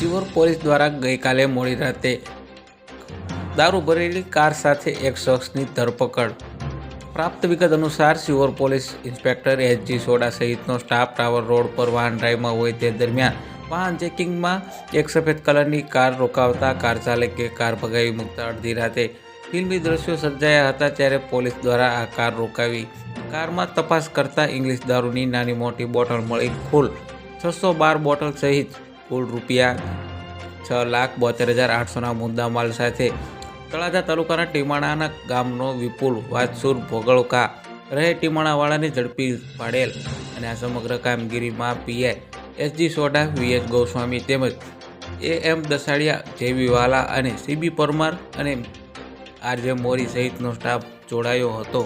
Sihor police દ્વારા ગઈકાલે મોડી રાતે દારૂ ભરેલી કાર સાથે એક શખ્સની ધરપકડ. પ્રાપ્ત વિગત અનુસાર શિહોર પોલીસ ઇન્સ્પેક્ટર એચ.જી. સોડા સહિતનો સ્ટાફ ટાવર રોડ પર વાહન ડ્રાઈવમાં હોય તે દરમિયાન વાહન ચેકિંગમાં એક સફેદ કલરની કાર રોકાવતા કાર ચાલકે કાર ભગાવી મૂકતા અડધી રાતે ફિલ્મી દ્રશ્યો સર્જાયા હતા. ત્યારે પોલીસ દ્વારા આ કાર રોકાવી કારમાં તપાસ કરતા ઇંગ્લિશ દારૂની નાની મોટી બોટલ મળી કુલ 612 બોટલ સહિત કુલ રૂપિયા 6,72,800ના મુદ્દામાલ સાથે તળાજા તાલુકાના ટીમાણાના ગામનો વિપુલ વાતસુર ભોગળકા રહે ટીમાણાવાળાને ઝડપી પાડેલ. અને આ સમગ્ર કામગીરીમાં પીઆઈ એચ.જી. સોડા, વી.એસ. ગોસ્વામી તેમજ એ.એમ. દસાડિયા, જે.વી. વાલા અને સી.બી. પરમાર અને આર.જે. મોરી સહિતનો સ્ટાફ જોડાયો હતો.